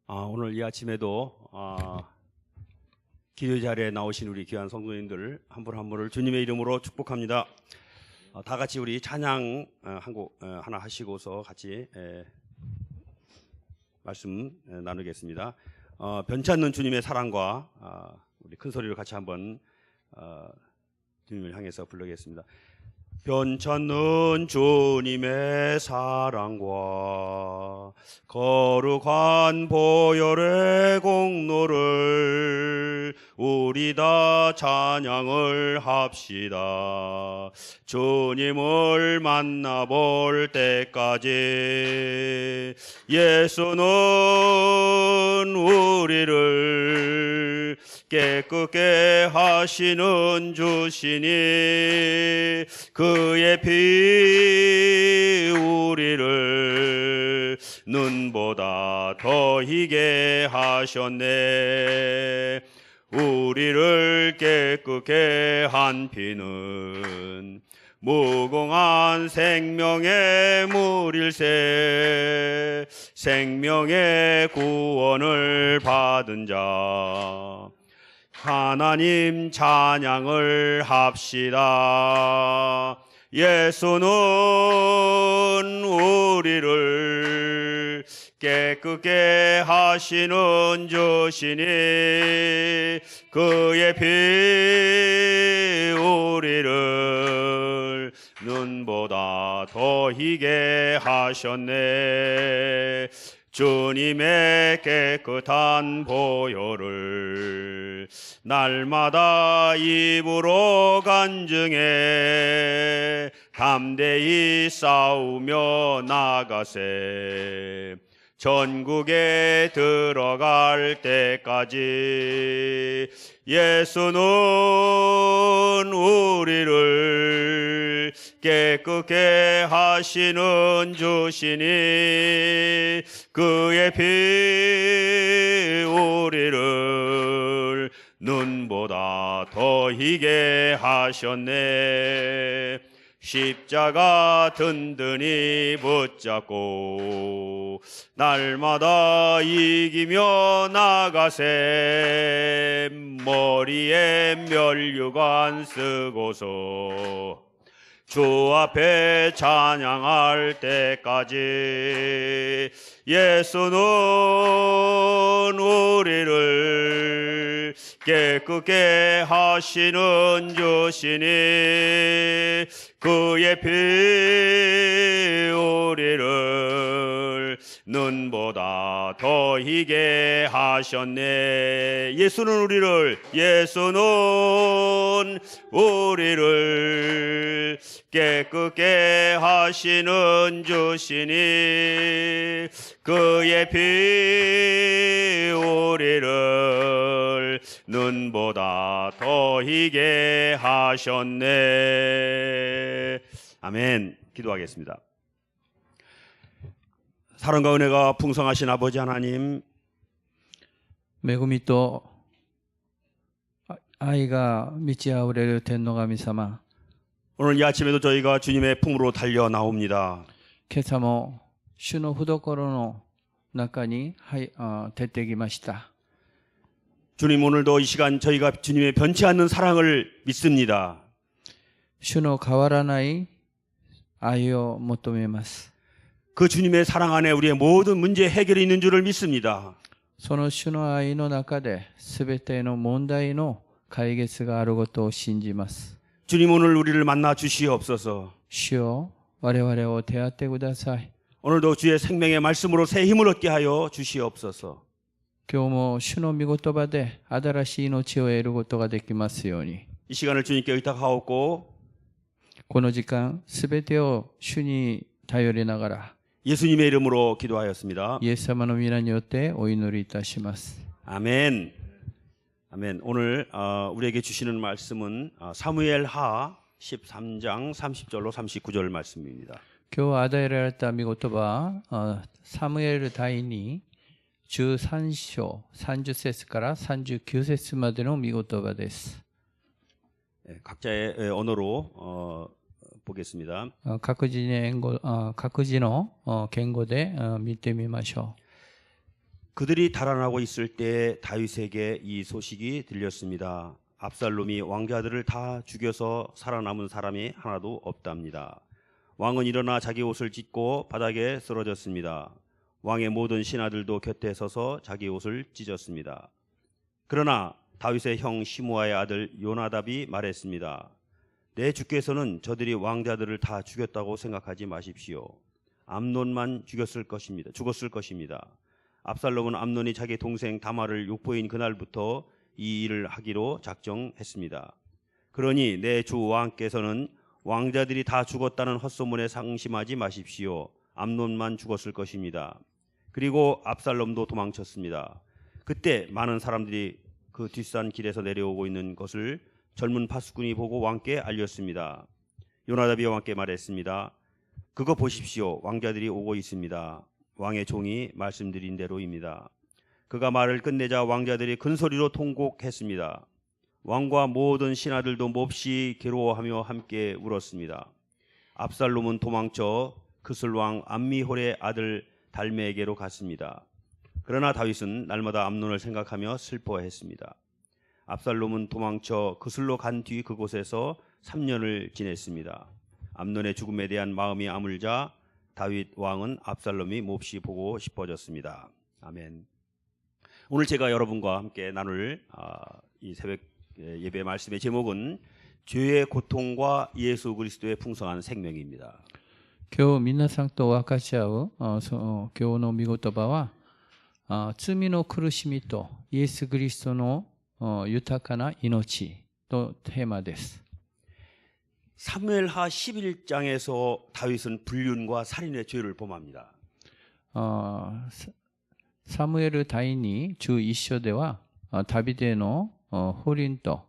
오늘 이 아침에도 기도 자리에 나오신 우리 귀한 성도님들 한 분 한 분을 주님의 이름으로 축복합니다. 다 같이 우리 찬양 한 곡 하나 하시고서 같이 말씀 나누겠습니다. 변치 않는 주님의 사랑과 우리 큰 소리로 같이 한번 주님을 향해서 부르겠습니다. 변치 않는 주님의 사랑과 거룩한 보혈의 공로를 우리 다 찬양을 합시다. 주님을 만나볼 때까지 예수는 우리를 깨끗게 하시는 주시니 그의 피 우리를 눈보다 더 희게 하셨네. 우리를 깨끗게 한 피는 무공한 생명의 물일세. 생명의 구원을 받은 자 하나님 찬양을 합시다. 예수는 우리를 깨끗게 하시는 주시니 그의 피 우리를 눈보다 더 희게 하셨네. 주님의 깨끗한 보혈을 날마다 입으로 간증해 담대히 싸우며 나가세. 전국에 들어갈 때까지 예수는 우리를 깨끗게 하시는 주시니 그의 피 우리를 눈보다 더 희게 하셨네. 십자가 든든히 붙잡고 날마다 이기며 나가세. 머리에 면류관 쓰고서 주 앞에 찬양할 때까지 예수는 우리를 깨끗게 하시는 주시니 그의 피 우리를 눈보다 더 희게 하셨네. 예수는 우리를 깨끗게 하시는 주시니 그의 피 우리를 눈보다 더 희게 하셨네. 아멘. 기도하겠습니다. 사랑과 은혜가 풍성하신 아버지 하나님, 恵みと愛が満ち溢れる天の神様、 오늘 이 아침에도 저희가 주님의 품으로 달려 나옵니다. 今朝も主の懐の中に出てきました。 주님, 오늘도 이 시간 저희가 주님의 변치 않는 사랑을 믿습니다. 主の変わらない愛を求めます。 그 주님의 사랑 안에 우리의 모든 문제 해결이 있는 줄을 믿습니다. その主の愛の中で全ての問題の解決があることを信じます。 주님, 오늘 우리를 만나 주시옵소서. 主よ、我々を手当てください。 오늘도 주의 생명의 말씀으로 새 힘을 얻게 하여 주시옵소서. 今日も主の御言葉で新しい命を得ることができますように。 이 시간을 주님께 의탁하옵고 この時間、すべてを主に頼りながら、 예수님의 이름으로 기도하였습니다. イエス様の皆によってお祈りいたします。 아멘. 아멘. 오늘 우리에게 주시는 말씀은 사무엘하 13장 30절로 39절 말씀입니다. 今日与えられた御言葉は、サムエル第2、13章30節から39節までの御言葉です。 각자의 언어로 보겠습니다. 各自の言語で見てみましょ 그들이 달아나고 있을 때 다윗에게 이 소식이 들렸습니다. 압살롬이 왕자들을 다 죽여서 살아남은 사람이 하나도 없답니다. 왕은 일어나 자기 옷을 찢고 바닥에 쓰러졌습니다. 왕의 모든 신하들도 곁에 서서 자기 옷을 찢었습니다. 그러나 다윗의 형 시므아의 아들 요나답이 말했습니다. 내 주께서는 저들이 왕자들을 다 죽였다고 생각하지 마십시오. 암논만 죽었을 것입니다. 압살롬은 암논이 자기 동생 다말을 욕보인 그날부터 이 일을 하기로 작정했습니다. 그러니 내 주 왕께서는 왕자들이 다 죽었다는 헛소문에 상심하지 마십시오. 암논만 죽었을 것입니다. 그리고 압살롬도 도망쳤습니다. 그때 많은 사람들이 그 뒷산 길에서 내려오고 있는 것을 젊은 파수꾼이 보고 왕께 알렸습니다. 요나답이 왕께 말했습니다. 그거 보십시오. 왕자들이 오고 있습니다. 왕의 종이 말씀드린 대로입니다. 그가 말을 끝내자 왕자들이 큰 소리로 통곡했습니다. 왕과 모든 신하들도 몹시 괴로워하며 함께 울었습니다. 압살롬은 도망쳐 그슬왕 암미홀의 아들 달메에게로 갔습니다. 그러나 다윗은 날마다 암논을 생각하며 슬퍼했습니다. 압살롬은 도망쳐 그슬로 간 뒤 그곳에서 3년을 지냈습니다. 암논의 죽음에 대한 마음이 아물자 다윗 왕은 압살롬이 몹시 보고 싶어졌습니다. 아멘. 오늘 제가 여러분과 함께 나눌 이 새벽 예배 말씀의 제목은 죄의 고통과 예수 그리스도의 풍성한 생명입니다. 今日皆さんと分かち合う今日の御言葉は罪の苦しみとイエス・キリストの豊かな命とテーマです。 사무엘하 11장에서 다윗은 불륜과 살인의 죄를 범합니다. サムエル第2 11章ではダビデの不倫と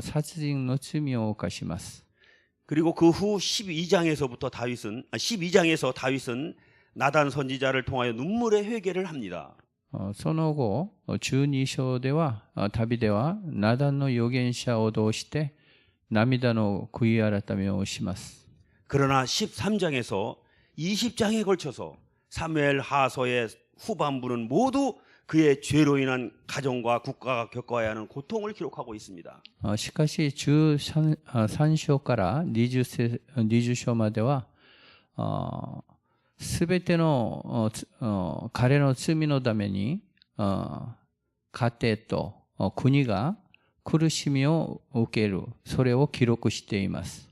殺人の罪を犯します。 그리고 그 후 12장에서 다윗은 나단 선지자를 통하여 눈물의 회개를 합니다. その後12章ではダビデはナダンの預言者を通して涙の悔い改めをします。 그러나 13장에서 20장에 걸쳐서 사무엘 하서의 후반부는 모두 그의 죄로 인한 가정과 국가가 겪어야 하는 고통을 기록하고 있습니다. しかし13章から20章まではすべての彼の罪のために家庭と国が苦しみを受けるそれを記録しています。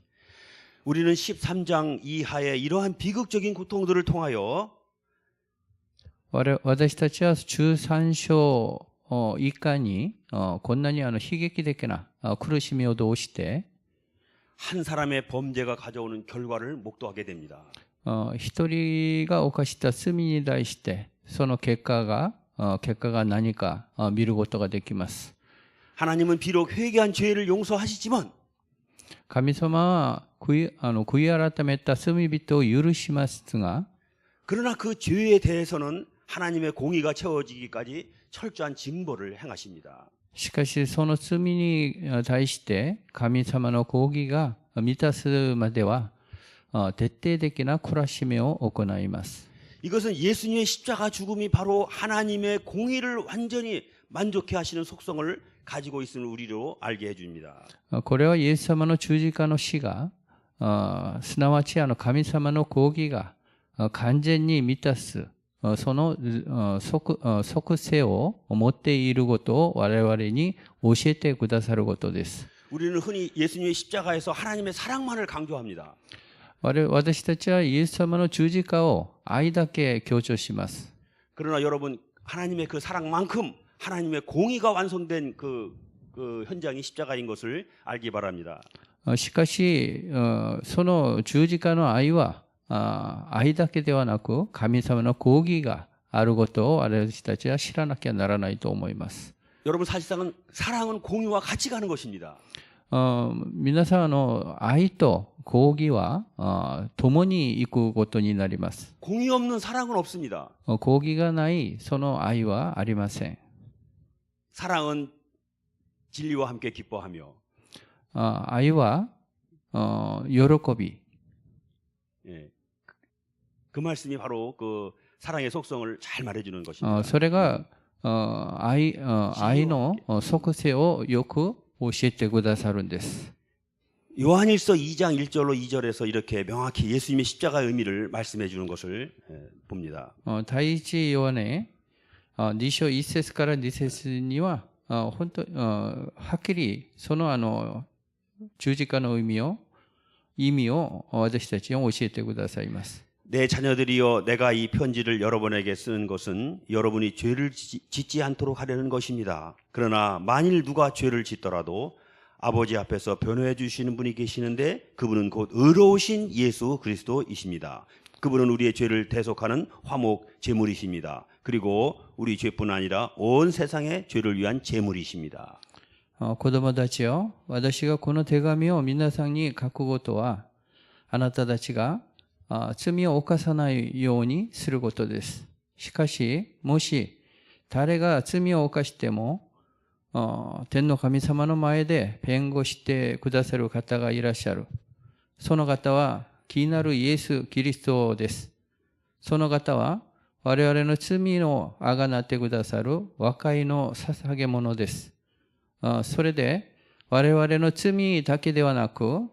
우리는 13장 이하의 이러한 비극적인 고통들을 통하여 私たちは13章以下にこんなに悲劇的な苦しみを通して 한 사람의 범죄가 가져오는 결과를 목도하게 됩니다. 一人が犯した罪に対してその結果が何か見ることができます。 하나님은 비록 회개한 죄를 용서하시지만 神様は悔い改めた罪人を許しますが 그러나 그 죄에 대해서는 하나님의 공의가 채워지기까지 철저한 징벌을 행하십니다. しかしその罪に対して神様の公義が満たすまでは徹底的な懲らしめを行います。 이것은 예수님의 십자가 죽음이 바로 하나님의 공의를 완전히 만족해 하시는 속성을 가지고 있음을 우리로 알게 해줍니다. これはイエス様の十字架の死がすなわち神様の公義が完全に満たすその即性を持っていることを我々に教えてくださることです。 우리는 흔히 예수님의 십자가에서 하나님의 사랑만을 강조합니다. 私たちはイエス様の十字架を愛だけ強調します。 그러나 여러분 하나님의 그 사랑만큼 하나님의 공의가 완성된 그 현장이 십자가인 것을 알기 바랍니다. しかしその十字架の愛は愛だけではなく神様の公義があることを私たちは知らなきゃならないと思います。 여러분 사실상은 사랑은 공의와 같이 가는 것입니다. 皆さん愛と公義は共に行くことになります。 공의 없는 사랑은 없습니다. 公義がないその愛はありません。 사랑은 진리와 함께 기뻐하며 愛は喜び 예. 그 말씀이 바로 그 사랑의 속성을 잘 말해주는 것입니다. それが愛の属性をよく教えてくださるんです。 요한일서 2장 1절로 2절에서 이렇게 명확히 예수님의 십자가의 의미를 말씀해 주는 것을 봅니다. 第一ヨハネ2章1節から2節には本当はっきりその十字架の意味を私たちに教えてくださいます。 내 자녀들이여 내가 이 편지를 여러분에게 쓰는 것은 여러분이 죄를 짓지 않도록 하려는 것입니다. 그러나 만일 누가 죄를 짓더라도 아버지 앞에서 변호해 주시는 분이 계시는데 그분은 곧 의로우신 예수 그리스도이십니다. 그분은 우리의 죄를 대속하는 화목 제물이십니다. 그리고 우리 죄뿐 아니라 온 세상의 죄를 위한 제물이십니다. 子供たちよ、私がこの手紙を皆さんに書くことは、あなたたちが罪を犯さないようにすることです。しかし、もし誰が罪を犯しても、天の神様の前で弁護してくださる方がいらっしゃる。その方は、気になるイエス・キリストです。その方は、我々の罪をあがなってくださる和解の捧げ物です。それで、我々の罪だけではなく、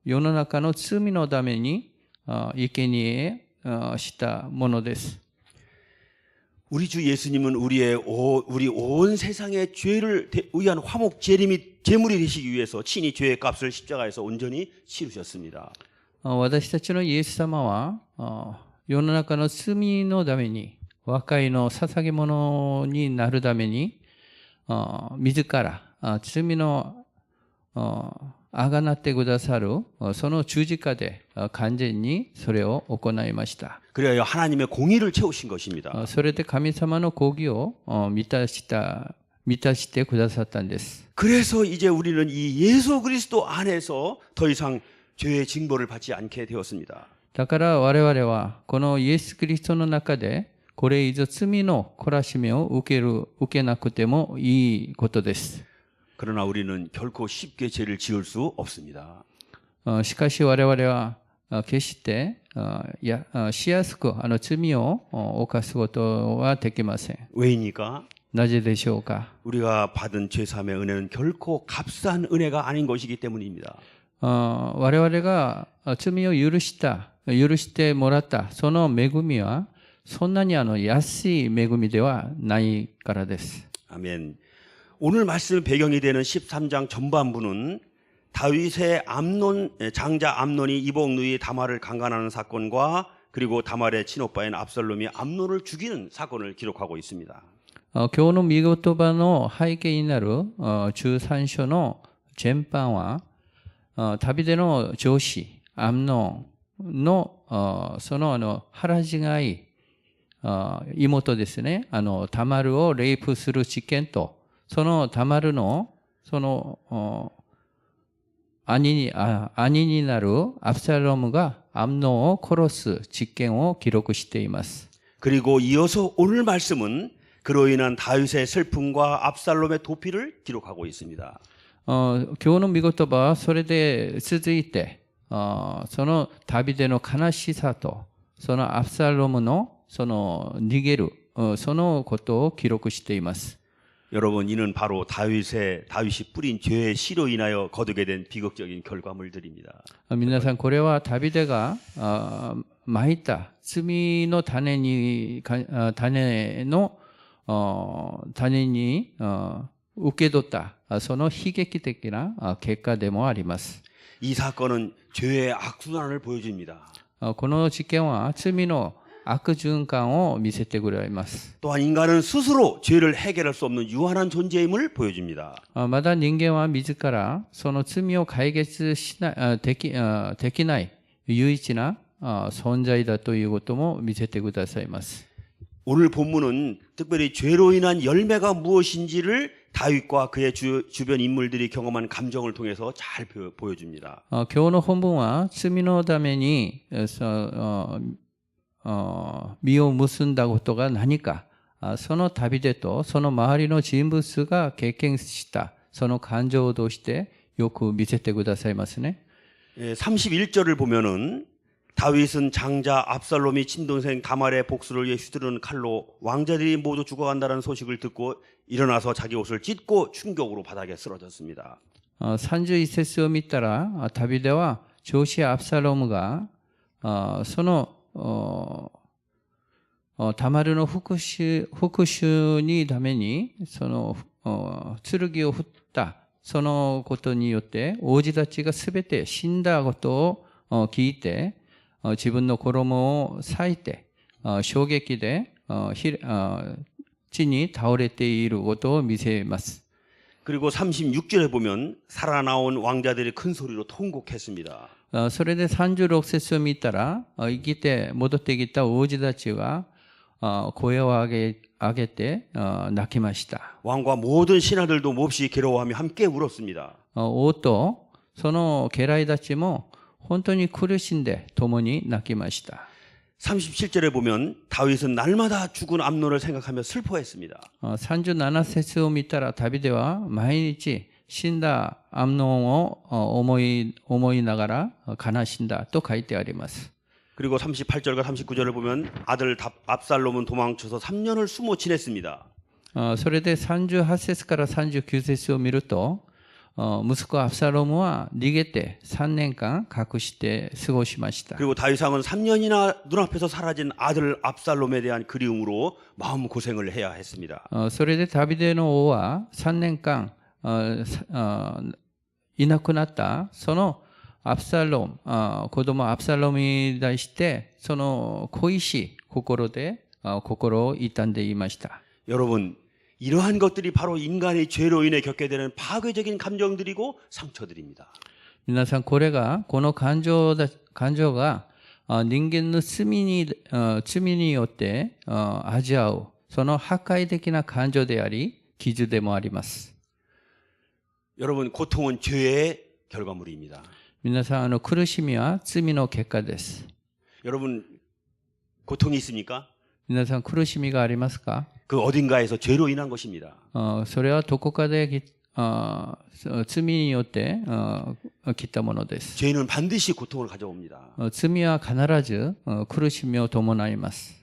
世の中の罪のために生贄したものです。 우리 주 예수님은 우리 온 세상의 죄를 위한 화목 제물이 되시기 위해서 친히 죄의 값을 십자가에서 온전히 치르셨습니다. 私たちのイエス様は世の中の罪のために和解の捧げ物になるために自ら罪のあがなってくださるその十字架で完全にそれを行いました。 그래야 하나님의 공의를 채우신 것입니다. それで神様の公義を満たしてくださったんです。 그래서 이제 우리는 이 예수 그리스도 안에서 더 이상 죄의 징벌을 받지 않게 되었습니다. だから我々はこのイエス・キリストの中でこれ以上罪の懲らしめを受けなくてもいいことです。 그러나 우리는 결코 쉽게 죄를 지을 수 없습니다. しかし我々は決してしやすく罪を犯すことはできません。 왜입니까? なぜでしょうか。 우리가 받은 죄사함의 은혜는 결코 값싼 은혜가 아닌 것이기 때문입니다. 我々が罪を許してもらったその恵みはそんなに安い恵みではないからです。 아멘. 오늘 말씀 배경이 되는 13장 전반부는 다윗의 장자 암논이 이복누이 다말을 강간하는 사건과 그리고 다말의 친오빠인 압살롬이 암논을 죽이는 사건을 기록하고 있습니다. 今日の御言葉の背景になる13章の全般はダビデの上司アムノンのその腹違い妹ですね、タマルをレイプする事件とそのタマルの兄になるアブサロムがアムノンを殺す実験を記録しています。 그리고 이어서 오늘 말씀은 그로 인한 다윗의 슬픔과 압살롬의 도피를 기록하고 있습니다. 今日の御言葉はそれで続いてそのダビデの悲しさとそのアブサロムのその逃げるそのことを記録しています。 여러분 이는 바로 다윗이 뿌린 죄의 씨로 인하여 거두게 된 비극적인 결과물들입니다. 皆さんこれはダビデが蒔いた罪の種に受け取ったその悲劇的な結果でもあります。 이 사건은 죄의 악순환을 보여줍니다. この事件は罪の悪循環を見せてくれます。 또한 인간은 스스로 죄를 해결할 수 없는 유한한 존재임을 보여줍니다. まだ人間は自らその罪を解決できない唯一な存在だということも見せてくださいます。 오늘 본문은 특별히 죄로 인한 열매가 무엇인지를 다윗과 그의 주변 인물들이 경험한 감정을 통해서 잘 보여줍니다. 今日の本文は罪のために実を結んだことが何か、そのダビデとその周りの人物が経験したその感情としてよく見せてくださいますね。 31절을 보면은 다윗은 장자 압살롬이 친동생 다말의 복수를 위해 휘두르는 칼로 왕자들이 모두 죽어간다는 소식을 듣고 일어나서 자기 옷을 찢고 충격으로 바닥에 쓰러졌습니다. 31節を見たら、ダビデは上司アブサロムが、そのタマルの復讐にために、その剣を振った、そのことによって、王子たちがすべて死んだことを聞いて、自分の衣を裂いて、衝撃で地に倒れていることを見せます。 그리고 36절에 보면 살아나온 왕자들이 큰 소리로 통곡했습니다. それで36節を見たら、生きて戻ってきた王子たちは声を上げて泣きました。 왕과 모든 신하들도 몹시 괴로워하며 함께 울었습니다. 王とその家来たちも本当に苦しんで共に泣きました。 37절에 보면 다윗은 날마다 죽은 암논을 생각하며 슬퍼했습니다. 37節を見たらダビデは毎日死んだアムノンを思いながら悲しんだと書いてあります。 그리고 38절과 39절을 보면 아들 압살롬은 도망쳐서 3년을 숨어 지냈습니다. それで38節から39節を見ると、息子アブサロムは逃げて3年間隠して過ごしました。 그리고 다윗왕은 3년이나 눈앞에서 사라진 아들 압살롬에 대한 그리움으로 마음 고생을 해야 했습니다. それでダビデの王は3年間いなくなったそのアブサロム、子供アブサロムに対してその恋しい心で心を痛んでいました。 여러분, 이러한 것들이 바로 인간의 죄로 인해 겪게 되는 파괴적인 감정들이고 상처들입니다. 皆さん、この感情が人間の罪によって味わうその破壊的な感情であり傷でもあります。 여러분, 고통은 죄의 결과물입니다. 皆さん、苦しみは罪の結果です。 여러분, 고통이 있습니까? 皆さん、苦しみがありますか？ 그 어딘가에서 죄로 인한 것입니다. それはどこかで罪によって来たものです。 죄는 반드시 고통을 가져옵니다. 罪は必ず苦しみを伴います。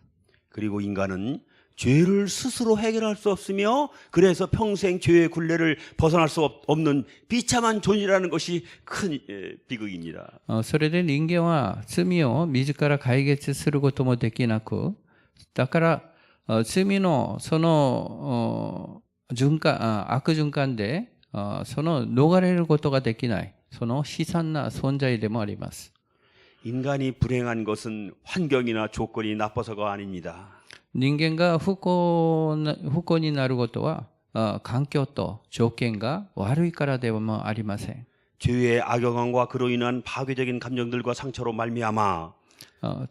그리고 인간은 죄를 스스로 해결할 수 없으며 그래서 평생 죄의 굴레를 벗어날 수 없는 비참한 존재라는 것이 큰 비극입니다. それで人間は罪を自ら解決することもできなく、だから罪のその悪循環でその逃れることができないその悲惨な存在でもあります。 인간이 불행한 것은 환경이나 조건이 나빠서가 아닙니다. 人間が不幸になることは環境と条件が悪いからでもありません。 죄의 악영향과 그로 인한 파괴적인 감정들과 상처로 말미암아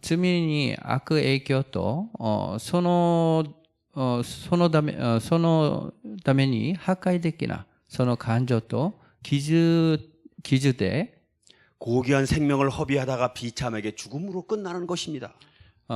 罪に悪影響とそのために破壊的なその感情と傷で 고귀한 생명을 허비하다가 비참하게 죽음으로 끝나는 것입니다.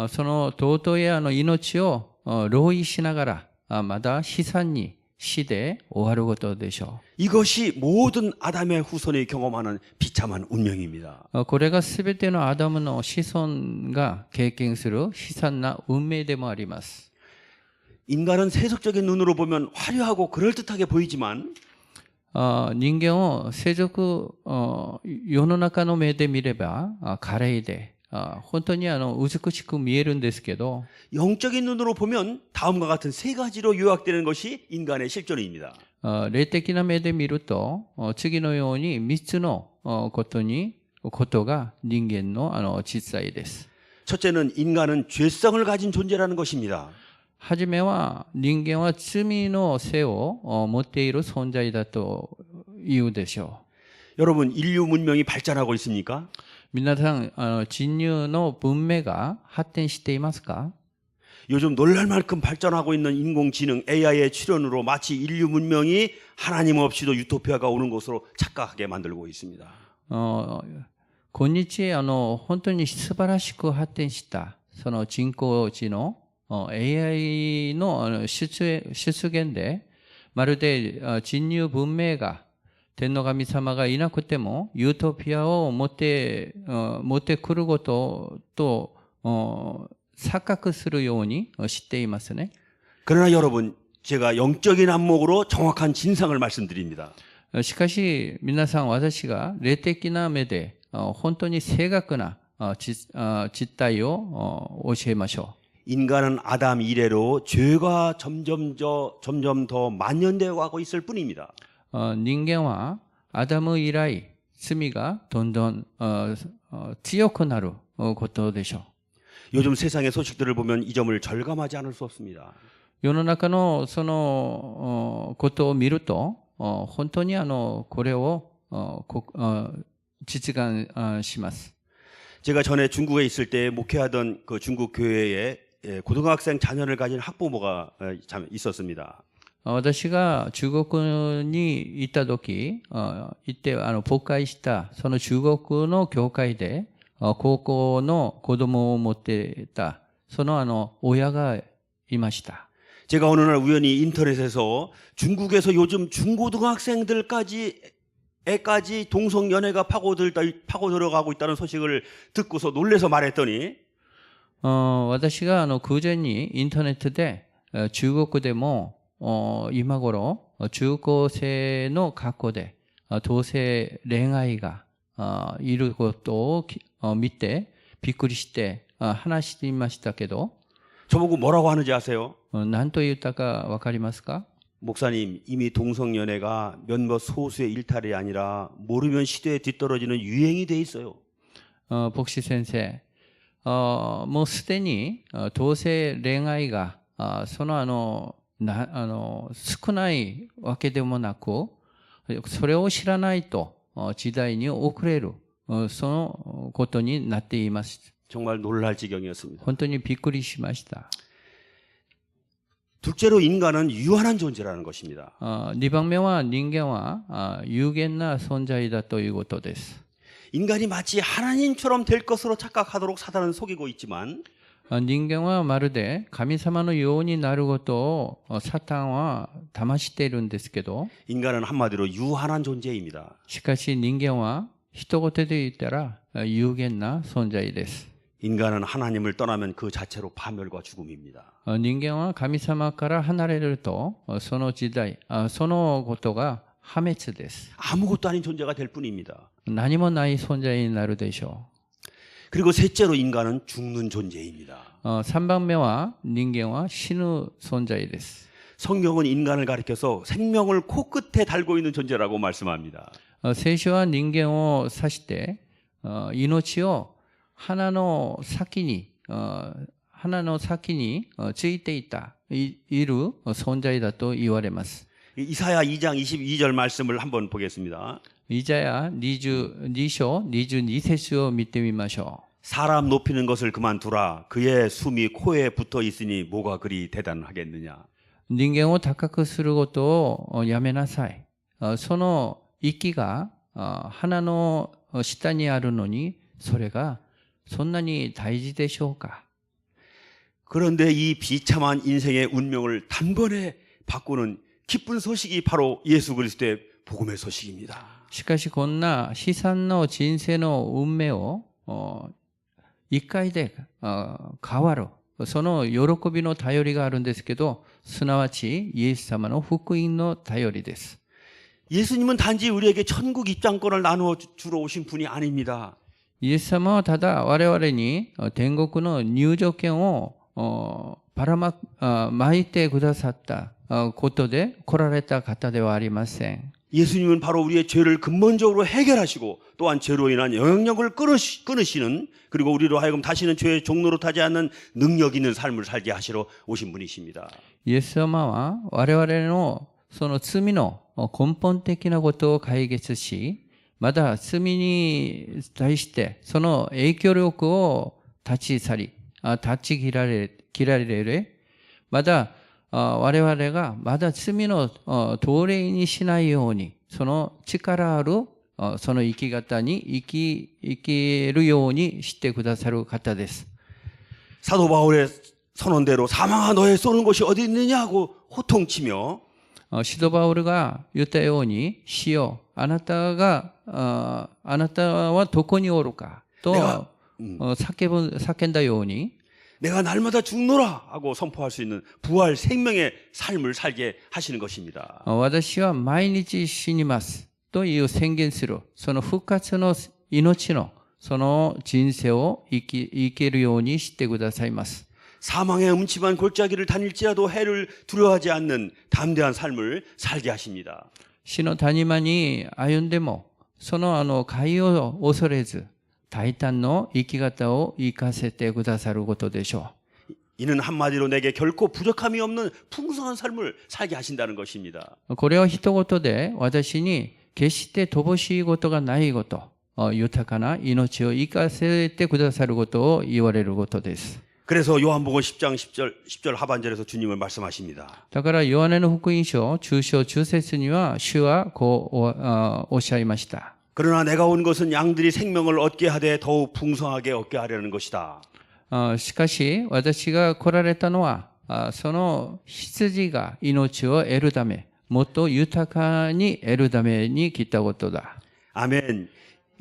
その尊い命を浪費しながらまだ悲惨に死で終わることでしょう。 이것이 모든 아담의 후손이 경험하는 비참한 운명입니다. これがすべてのアダムの子孫が経験する悲惨な運命でもあります。 인간은 세속적인 눈으로 보면 화려하고 그럴듯하게 보이지만 人間を世の中の目で見れば華麗で本当に美しく見えるんですけど 영적인 눈으로 보면 다음과 같은 세 가지로 요약되는 것이 인간의 실존입니다. 霊的な目で見ると次のように3つのことが人間の実際です。 첫째는 인간은 죄성을 가진 존재라는 것입니다. はじめは人間は罪の性を持っている存在だというでしょう。 여러분, 인류 문명이 발전하고 있습니까? 皆さん、人類の文明が発展していますか？ 요즘 놀랄 만큼 발전하고 있는 인공지능 AI의 출현으로 마치 인류 문명이 하나님 없이도 유토피아가 오는 것으로 착각하게 만들고 있습니다. 今日本当に素晴らしく発展したその人工知能 AI の出現でまるで人類文明が天皇神様がいなくてもユートピアを持ってくることと錯覚するように知っていますね。 그러나 여러분, 제가 영적인 안목으로 정확한 진상을 말씀드립니다. しかし皆さん、私が霊的な目で本当に正確な実態を教えましょ 인간은 아담 이래로 죄가 점점 더 만연되어 가고 있을 뿐입니다. う。人間はアダム以来罪がどんどん強くなることでしょう。 요즘 세상의 소식들을 보면 이 점을 절감하지 않을 수 없습니다. 世の中のそのことを見ると本当にこれを実現します。 제가 전에 중국에 있을 때 목회하던 그 중국 교회에 고등학생 자녀를 가진 학부모가 있었습니다. 私が中国に行った時、行って牧会したその中国の教会で高校の子供を持っていたその親がいました。 제가 어느 날 우연히 인터넷에서 중국에서 요즘 중고등학생들까지 동성 연애가 파고 들어가고 있다는 소식을 듣고서 놀래서 말했더니 私が空前にインターネットで中国でも今頃中高生の学校で同性恋愛がいることを見てびっくりして話していましたけど 저보고 뭐라고 하는지 아세요? 何と言ったかわかりますか? 목사님, 이미 동성 연애가 몇몇 소수의 일탈이 아니라 모르면 시대에 뒤떨어지는 유행이 돼 있어요. 牧師先生、もうすでに同性恋愛がその少ないわけでもなく、それを知らないと時代に遅れるそのことになっています。 정말 놀랄 지경이었습니다. 本当にびっくりしました。 둘째로 인간은 유한한 존재라는 것입니다. 2番目は人間は有限な存在だということです。 인간이 마치 하나님처럼 될 것으로 착각하도록 사단은 속이고 있지만 人間はまるで神様のようになることをサタンは騙しているんですけど、 인간은 한마디로 유한한 존재입니다. しかし人間は一言で言ったら有限な存在です。 인간은 하나님을 떠나면 그 자체로 파멸과 죽음입니다. 人間は神様から離れるとその時代、そのことが破滅です。 아무것도 아닌 존재가 될 뿐입니다. 何もない存在になるでしょ 그리고 셋째로 인간은 죽는 존재입니다. う。3番目は人間は死ぬ存在です。 성경은 인간을 가리켜서 생명을 코끝에 달고 있는 존재라고 말씀합니다. 聖書は人間を指して命を鼻の先についている存在だと言われます。 이사야 2장 22절 말씀을 한번 보겠습니다. イザヤ22章22節を見てみましょう。 사람 높이는 것을 그만두라. 그의 숨이 코에 붙어 있으니 뭐가 그리 대단하겠느냐. 人間を高くすることをやめなさい。その息が鼻の下にあるのにそれがそんなに大事でしょうか。 그런데 이 비참한 인생의 운명을 단번에 바꾸는 기쁜 소식이 바로 예수 그리스도의 복음의 소식입니다. しかしこんな悲惨な人生の運命を一回で変わるその喜びの頼りがあるんですけど、すなわちイエス様の福音の頼りです。 예수님은 단지 우리에게 천국 입장권을 나누어 주러 오신 분이 아닙니다. イエス様はただ我々に天国の入場券を巻いてくださったことで来られた方ではありません。 예수님은 바로 우리의 죄를 근본적으로 해결하시고 또한 죄로 인한 영향력을 끊으시는 그리고 우리로 하여금 다시는 죄의 종로로 타지 않는 능력 있는 삶을 살게 하시러 오신 분이십니다. イエス様は我々のその罪の根本的なことを解決し、まだ罪に対してその影響力を断ち切られる。まだ我々がまだ罪の奴隷にしないように、その力あるその生き方に生きるようにしてくださる方です。 사도 바울의 선언대로 사망아 너의 쏘는 곳이 어디 있느냐고 호통치며 使徒バウルが言ったように、死よあなたはどこにおるかと 내가 叫んだように 내가 날마다 죽노라 하고 선포할 수 있는 부활 생명의 삶을 살게 하시는 것입니다. 私は毎日死にますという宣言する、その復活の命のその人生を生けるようにしてくださいます。 사망의 음침한 골짜기를 다닐지라도 해를 두려워하지 않는 담대한 삶을 살게 하십니다. 死の谷間に歩んでも、その海を恐れず、大胆の生き方を生かせてくださることでしょ 이는 한마디로 내게 결코 부족함이 없는 풍성한 삶을 살게 하신다는 것입니다. う。これは一言で私に決して乏しいことがないこと、豊かな命を生かせてくださることを言われることです。 그래서 요한복음 10장 10절 하반절에서 주님은 말씀하십니다. だからヨハネの福音書中章中節には主はこうおっしゃいました。 그러나 내가 온 것은 양들이 생명을 얻게 하되 더욱 풍성하게 얻게 하려는 것이다. しかし私が来られたのはその羊が命を得るため、もっと豊かに得るために来たことだ。 아멘.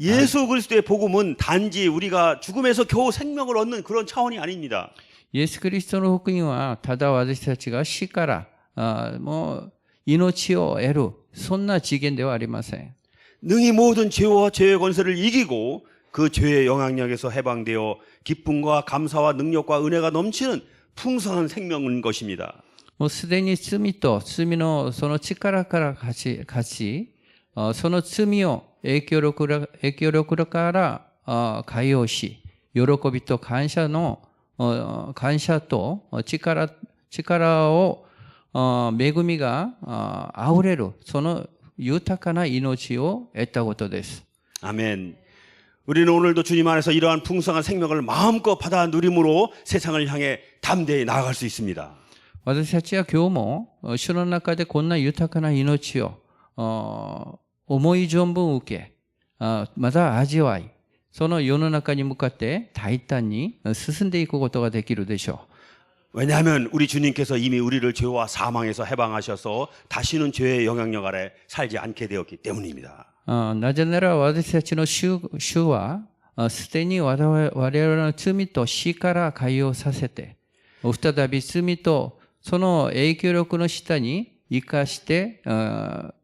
예수 그리스도의 복음은 단지 우리가 죽음에서 겨우 생명을 얻는 그런 차원이 아닙니다. イエス・キリストの福音はただ私たちが死からもう命を得る、そんな次元ではありません。 능히 모든 죄와 죄의 권세를 이기고 그 죄의 영향력에서 해방되어 기쁨과 감사와 능력과 은혜가 넘치는 풍성한 생명인 것입니다. もうすでに罪と罪のその力から勝ち、その罪を影響力から解放し、喜びと感謝と力を恵みが溢れる、その豊かな命を得たことです。 아멘. 우리는 오늘도 주님 안에서 이러한 풍성한 생명을 마음껏 받아 누림으로 세상을 향해 담대히 나아갈 수 있습니다. 私たちは今日も主の中でこんな豊かな命を思い存分受け、また味わい、その世の中に向かって大胆に進んでいくことができるでしょう。 왜냐하면 우리 주님께서 이미 우리를 죄와 사망에서 해방하셔서 다시는 죄의 영향력 아래 살지 않게 되었기 때문입니다. なぜなら私たちの主はすでに我々の罪と死から解放させて、再び罪とその影響力の下に生かして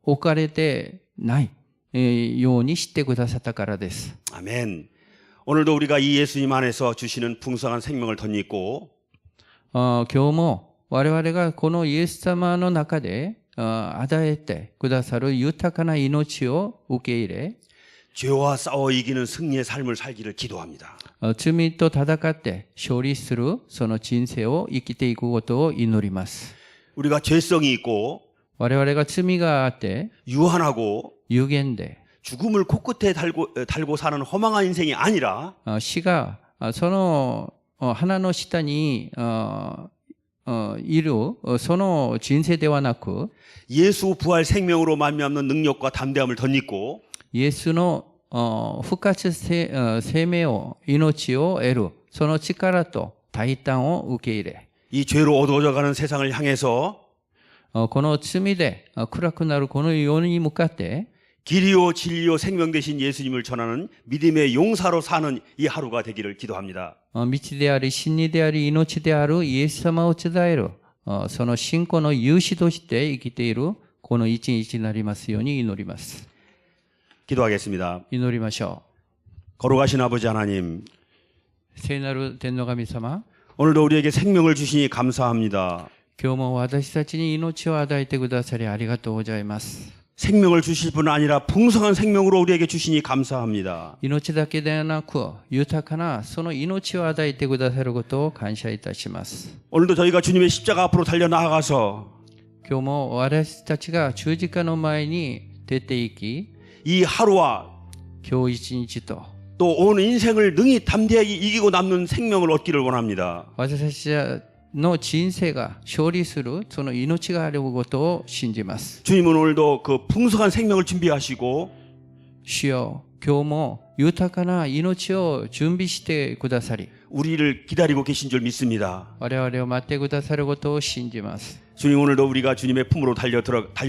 置かれてないようにしてくださったからです。 아멘. 오늘도 우리가 이 예수님 안에서 주시는 풍성한 생명을 덧입고 今日も我々がこのイエス様の中で与えてくださる豊かな命を受け入れ、 죄와 싸워 이기는 승리의 삶을 살기를 기도합니다. 罪と戦って勝利するその人生を生きていくことを祈ります。 우리가 죄성이 있고 我々が罪があって유한하고 有限で 죽음을 코끝에 달고 사는 허망한 인생이 아니라 死がその花の下にいるその人生ではなく 예수 부활 생명으로 말미암는 능력과 담대함을 덧입고 イエスの復活生命を命を得るその力と大胆を受け入れ 이 죄로 어두워져가는 세상을 향해서 この罪で暗くなるこの世に向かって 길이요 진리요 생명 되신 예수님을 전하는 믿음의 용사로 사는 이 하루가 되기를 기도합니다. 道であり真理であり命であるイエス様を伝えるその信仰の勇士として生きているこの一日になりますように祈ります。 기도하겠습니다. 祈りましょ 거룩하신 아버지 하나님, う。聖なる天の神様、 오늘도 우리에게 생명을 주시니 감사합니다. 今日も私たちに命を与えてくださりありがとうございます。 생명을 주실 뿐 아니라 풍성한 생명으로 우리에게 주시니 감사합니다. 命だけではなく豊かなその命を与えてくださることを感謝いたします。 오늘도 저희가 주님의 십자가 앞으로 달려 나아가서 今日も私たちが十字架の前に出て行き、 이 하루와 今日一日と 또 온 인생을 능히 담대하게 이기고 남는 생명을 얻기를 원합니다. 私たちの人生が勝利するその命があることを信じます。 주님은 오늘도 그 풍성한 생명을 준비하시고 主よ、今日も豊かな命を準備してくださり、 우리를 기다리고 계신 줄 믿습니다. 我々を待ってくださることを信じます。 주님 오늘도 우리가 주님의 품으로 달려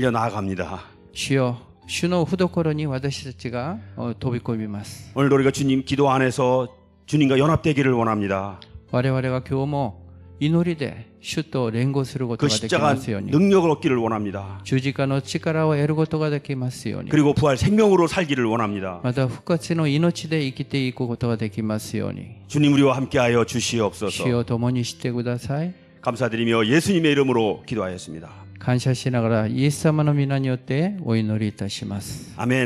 나아갑니다. 主よ、主の懐に私たちが飛び込みます。 오늘도 우리가 주님 기도 안에서 주님과 연합되기를 원합니다. 我々は今日も祈りで主と連合することが 그 でき 십자가 ますように、 능력을 얻기를 원합니다. 十字架の力を得ることができますように、 그리고 부활 생명으로 살기를 원합니다. また復活の命で生きていくことができますように、 주님 우리와 함께하여 주시옵소서. 主を共にしてください。 감사드리며 예수님의 이름으로 기도하였습니다. 感謝しながらイエス様の皆によってお祈りいたします。 아멘.